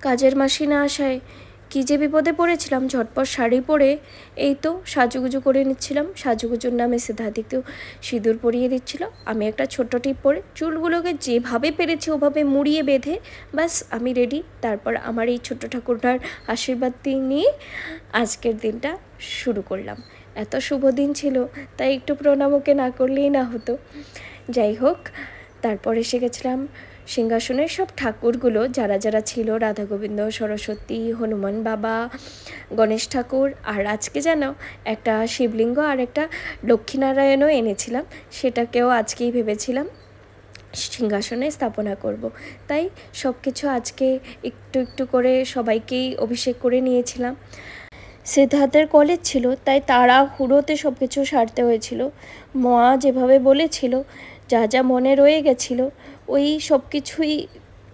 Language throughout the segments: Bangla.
কাজের মাসি না আসায় কী যে বিপদে পড়েছিলাম। ঝটপট শাড়ি পরে এই তো সাজুগুজু করে নিচ্ছিলাম। সাজুগুজুর নামে সিদ্ধার্থকেও সিঁদুর পরিয়ে দিচ্ছিল। আমি একটা ছোট্ট টিপ পরে চুলগুলোকে যেভাবে পেরেছি ওভাবে মুড়িয়ে বেঁধে ব্যাস আমি রেডি। তারপর আমার এই ছোট্ট ঠাকুরটার আশীর্বাদ নিয়ে আজকের দিনটা শুরু করলাম। এত শুভ দিন ছিল, তাই একটু প্রণাম ওকে না করলেই না হতো। যাই হোক, তারপর এসে গেছিলাম সিংহাসনের সব ঠাকুরগুলো যারা যারা ছিল, রাধা গোবিন্দ, সরস্বতী, হনুমান বাবা, গণেশ ঠাকুর, আর আজকে যেন একটা শিবলিঙ্গ আর একটা লক্ষ্মীনারায়ণও এনেছিলাম, সেটাকেও আজকেই ভেবেছিলাম সিংহাসনে স্থাপনা করব। তাই সব কিছু আজকে একটু একটু করে সবাইকেই অভিষেক করে নিয়েছিলাম। সিদ্ধার্থের কলেজ ছিল, তাই তাড়াহুড়োতে সব কিছু সারতে হয়েছিল। মা যেভাবে বলেছিল, যা যা মনে রয়ে গেছিলো, ওই সব কিছুই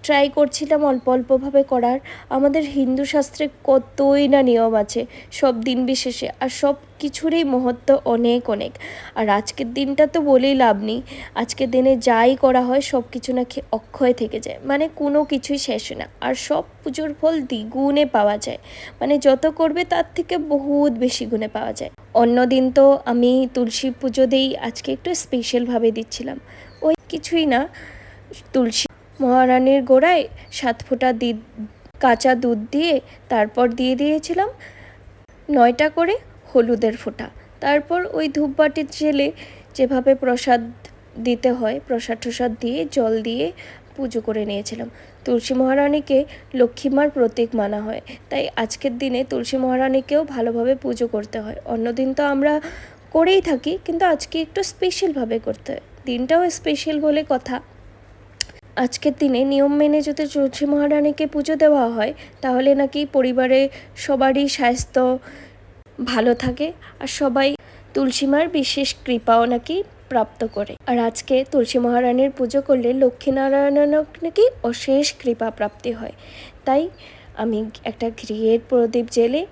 ট্রাই করছিলাম অল্প অল্পভাবে করার। আমাদের হিন্দু শাস্ত্রে কতই না নিয়ম আছে সব দিন বিশেষে, আর সব কিছুরই মহত্ব অনেক অনেক। আর আজকের দিনটা তো বলেই লাভ নেই, আজকের দিনে যাই করা হয় সব কিছু নাকি অক্ষয় থেকে যায়, মানে কোনো কিছুই শেষ না। আর সব পুজোর ফল দ্বিগুণে পাওয়া যায়, মানে যত করবে তার থেকে বহুত বেশি গুণে পাওয়া যায়। অন্য দিন তো আমি তুলসী পুজো দিই, আজকে একটু স্পেশালভাবে দিচ্ছিলাম। ওই কিছুই না, তুলসী মহারানীর গোড়ায় 7 ফোঁটা কাঁচা দুধ দিয়ে তারপর দিয়ে দিয়েছিলাম 9টা করে হলুদের ফোঁটা। তারপর ওই ধূপবাটি জেলে যেভাবে প্রসাদ দিতে হয়, প্রসাদ টসাদ দিয়ে জল দিয়ে পুজো করে নিয়েছিলাম। তুলসী মহারানীকে লক্ষ্মীমার প্রতীক মানা হয়, তাই আজকের দিনে তুলসী মহারানীকেও ভালোভাবে পুজো করতে হয়। অন্যদিন তো আমরা করেই থাকি, কিন্তু আজকে একটু স্পেশালভাবে করতে হয়, দিনটাও স্পেশাল বলে কথা। আজকের দিনে নিয়ম মেনে যদি তুলসী মহারানীকে পুজো দেওয়া হয়, তাহলে নাকি পরিবারে সবারই স্বাস্থ্য ভালো থাকে, আর সবাই তুলসী মার বিশেষ কৃপাও নাকি প্রাপ্ত করে। আর আজকে তুলসী মহারানীর পুজো করলে লক্ষ্মীনারায়ণের নাকি অশেষ কৃপা প্রাপ্তি হয়। তাই আমি একটা ঘিয়ের প্রদীপ জেলে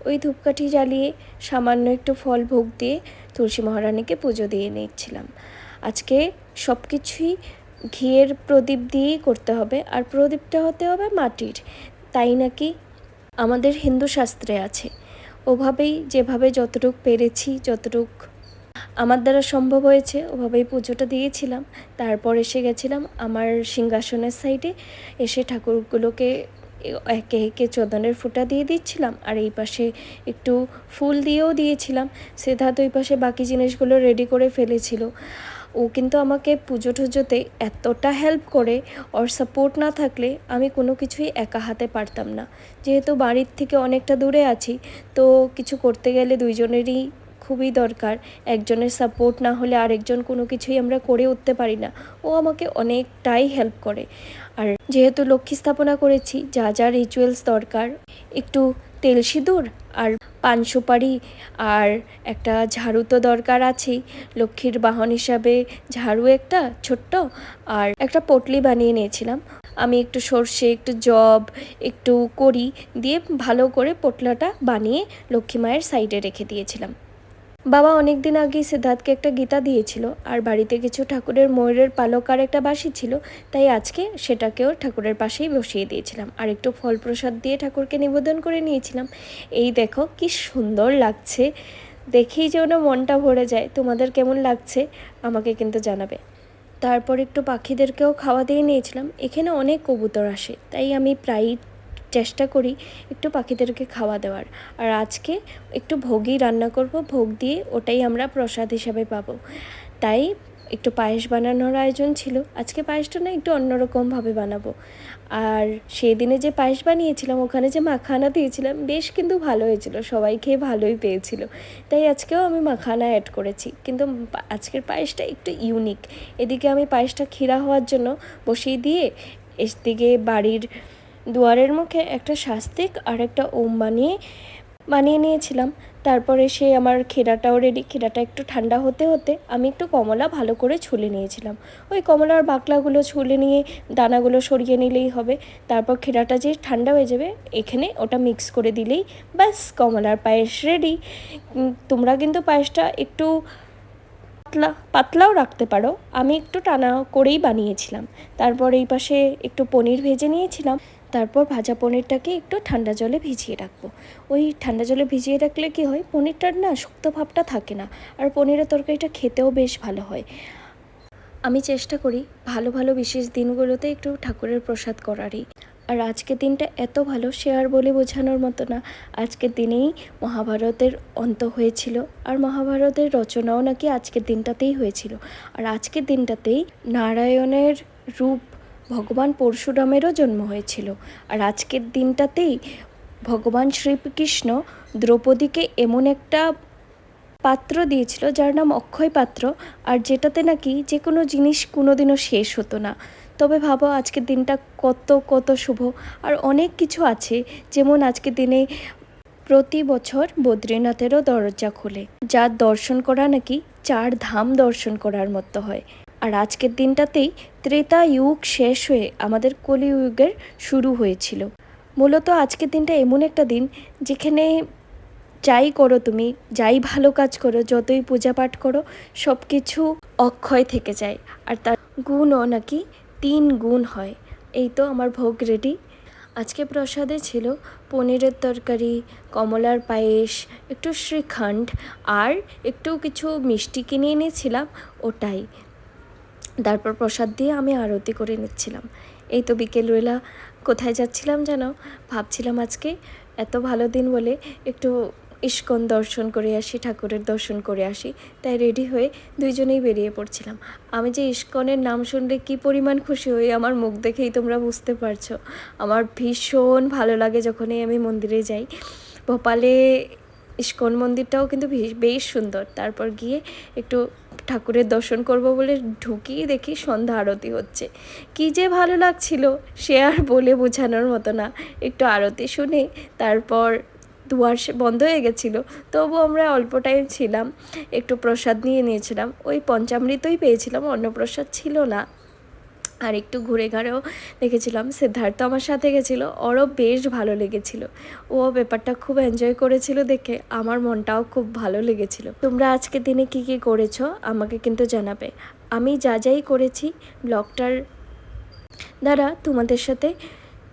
ওই ধূপকাঠি জ্বালিয়ে সামান্য একটু ফল ভোগ দিয়ে তুলসী মহারানীকে পুজো দিয়ে নিচ্ছিলাম। আজকে সব কিছুই ঘিয়ের প্রদীপ দিয়েই করতে হবে, আর প্রদীপটা হতে হবে মাটির, তাই নাকি আমাদের হিন্দু শাস্ত্রে আছে। ওভাবেই যেভাবে যতটুক পেরেছি, যতটুক আমার দ্বারা সম্ভব হয়েছে ওভাবেই পুজোটা দিয়েছিলাম। তারপর এসে গেছিলাম আমার সিংহাসনের সাইডে, এসে ঠাকুরগুলোকে একে একে চন্দনের ফোঁটা দিয়ে দিচ্ছিলাম, আর এই পাশে একটু ফুল দিয়েও দিয়েছিলাম। সিদ্ধার্থ ওই পাশে বাকি জিনিসগুলো রেডি করে ফেলেছিল। ও কিন্তু আমাকে পুজো টুজোতে এতটা হেল্প করে, ওর সাপোর্ট না থাকলে আমি কোনো কিছুই একা হাতে পারতাম না। যেহেতু বাড়ির থেকে অনেকটা দূরে আছি, তো কিছু করতে গেলে দুইজনেরই খুবই দরকার। একজনের সাপোর্ট না হলে আরেকজন কোনো কিছুই আমরা করে উঠতে পারি না। ও আমাকে অনেকটাই হেল্প করে। আর যেহেতু লক্ষ্মী স্থাপনা করেছি, যা যা রিচুয়ালস দরকার, একটু তেল সিঁদুর আর পান সুপারি আর একটা ঝাড়ু তো দরকার আছেই। লক্ষ্মীর বাহন হিসাবে ঝাড়ু একটা ছোট্ট, আর একটা পটলি বানিয়ে নিয়েছিলাম আমি। একটু সর্ষে, একটু জব, একটু কড়ি দিয়ে ভালো করে পোটলাটা বানিয়ে লক্ষ্মী মায়ের সাইডে রেখে দিয়েছিলাম। বাবা অনেক দিন আগেই সিদ্ধার্থকে একটা গীতা দিয়েছিল, আর বাড়িতে কিছু ঠাকুরের ময়ূরের পালক আর একটা বাঁশি ছিল, তাই আজকে সেটাকেও ঠাকুরের পাশেই বসিয়ে দিয়েছিলাম। আর একটু ফল প্রসাদ দিয়ে ঠাকুরকে নিবেদন করে নিয়েছিলাম। এই দেখো কি সুন্দর লাগছে, দেখেই যেন মনটা ভরে যায়। তোমাদের কেমন লাগছে আমাকে কিন্তু জানাবে। তারপর একটু পাখিদেরকেও খাওয়া দিয়ে নিয়েছিলাম। এখানে অনেক কবুতর আসে, তাই আমি প্রায়ই চেষ্টা করি একটু পাখিদেরকে খাওয়া দেওয়ার। আর আজকে একটু ভোগই রান্না করব, ভোগ দিয়ে ওটাই আমরা প্রসাদ হিসাবে পাবো। তাই একটু পায়েস বানানোর আয়োজন ছিল। আজকে পায়েসটা না একটু অন্যরকমভাবে বানাবো। আর সেই দিনে যে পায়েস বানিয়েছিলাম, ওখানে যে মাখানা দিয়েছিলাম, বেশ কিন্তু ভালো হয়েছিল, সবাই খেয়ে ভালোই পেয়েছিল। তাই আজকেও আমি মাখানা অ্যাড করেছি, কিন্তু আজকের পায়েসটা একটু ইউনিক। এদিকে আমি পায়েসটা ক্ষীরা হওয়ার জন্য বসিয়ে দিয়ে এদিকে বাড়ির দুয়ারের মুখে একটা স্বাস্তিক আর একটা ওম বানিয়ে নিয়েছিলাম। তারপরে সে আমার ক্ষীরাটাও রেডি। ক্ষীরাটা একটু ঠান্ডা হতে হতে আমি একটু কমলা ভালো করে ছুলে নিয়েছিলাম। ওই কমলার বাকলাগুলো ছুলে নিয়ে দানাগুলো সরিয়ে নিলেই হবে। তারপর ক্ষীরাটা যে ঠান্ডা হয়ে যাবে, এখানে ওটা মিক্স করে দিলেই ব্যাস কমলার পায়েস রেডি। তোমরা কিন্তু পায়েসটা একটু পাতলাও রাখতে পারো, আমি একটু টানা করেই বানিয়েছিলাম। তারপর এই পাশে একটু পনির ভেজে নিয়েছিলাম। তারপর ভাজা পনিরটাকে একটু ঠান্ডা জলে ভিজিয়ে রাখবো। ওই ঠান্ডা জলে ভিজিয়ে রাখলে কি হয়, পনিরটার না শক্ত ভাবটা থাকে না, আর পনিরের তরকারিটা খেতেও বেশ ভালো হয়। আমি চেষ্টা করি ভালো ভালো বিশেষ দিনগুলোতে একটু ঠাকুরের প্রসাদ করারই। আর আজকের দিনটা এত ভালো, সে আর বলে বোঝানোর মতো না। আজকের দিনেই মহাভারতের অন্ত হয়েছিল, আর মহাভারতের রচনাও নাকি আজকের দিনটাতেই হয়েছিল। আর আজকের দিনটাতেই নারায়ণের রূপ ভগবান পরশুরামেরও জন্ম হয়েছিল। আর আজকের দিনটাতেই ভগবান শ্রীকৃষ্ণ দ্রৌপদীকে এমন একটা পাত্র দিয়েছিল যার নাম অক্ষয় পাত্র, আর যেটাতে নাকি যে কোনো জিনিস কোনোদিনও শেষ হতো না। তবে ভাবো আজকের দিনটা কত কত শুভ। আর অনেক কিছু আছে, যেমন আজকের দিনে প্রতি বছর বদ্রীনাথেরও দরজা খোলে, যার দর্শন করা নাকি 4 ধাম দর্শন করার মতো হয়। আর আজকের দিনটাতেই ত্রেতা যুগ শেষ হয়ে আমাদের কলিযুগের শুরু হয়েছিল। মূলত আজকের দিনটা এমন একটা দিন যেখানে যাই করো তুমি, যাই ভালো কাজ করো, যতই পূজা পাঠ করো, সব কিছু অক্ষয় থেকে যায়। আর তার গুণও নাকি 3 গুণ হয়। এই তো আমার ভোগ রেডি। আজকে প্রসাদে ছিল পনিরের তরকারি, কমলার পায়েস, একটু শ্রীখণ্ড, আর একটু কিছু মিষ্টি কিনে এনেছিলাম, ওটাই। তারপর প্রসাদ দিয়ে আমি আরতি করে নিচ্ছিলাম। এই তো বিকেলবেলা কোথায় যাচ্ছিলাম যেন, ভাবছিলাম আজকে এত ভালো দিন বলে একটু ইস্কন দর্শন করে আসি, ঠাকুরের দর্শন করে আসি। তাই রেডি হয়ে দুইজনেই বেরিয়ে পড়ছিলাম। আমি যে ইস্কনের নাম শুনলে কী পরিমাণ খুশি হই, আমার মুখ দেখেই তোমরা বুঝতে পারছো। আমার ভীষণ ভালো লাগে যখনই আমি মন্দিরে যাই। ভোপালে ইস্কন মন্দিরটাও কিন্তু বেশ সুন্দর। তারপর গিয়ে একটু ঠাকুরের দর্শন করব বলে ঢুকিয়ে দেখি সন্ধ্যা আরতি হচ্ছে। কী যে ভালো লাগছিল, সে আর বলে বোঝানোর মতো না। একটু আরতি শুনে তারপর দুয়ার বন্ধ হয়ে গেছিলো, তবু আমরা অল্প টাইম ছিলাম, একটু প্রসাদ নিয়েছিলাম। ওই পঞ্চামৃতই পেয়েছিলাম, অন্য প্রসাদ ছিল না। আর একটু ঘুরে ঘাড়েও দেখেছিলাম। সিদ্ধার্থ আমার সাথে গেছিলো, ওরও বেশ ভালো লেগেছিল। ও ব্যাপারটা খুব এনজয় করেছিল দেখে আমার মনটাও খুব ভালো লেগেছিল। তোমরা আজকের দিনে কি কি করেছো আমাকে কিন্তু জানাবে। আমি যা যাই করেছি ব্লগটার দ্বারা তোমাদের সাথে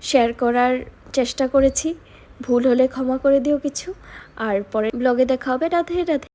শেয়ার করার চেষ্টা করেছি। ভুল হলে ক্ষমা করে দিও কিছু। আর পরে ব্লগে দেখা হবে। রাধে রাধে।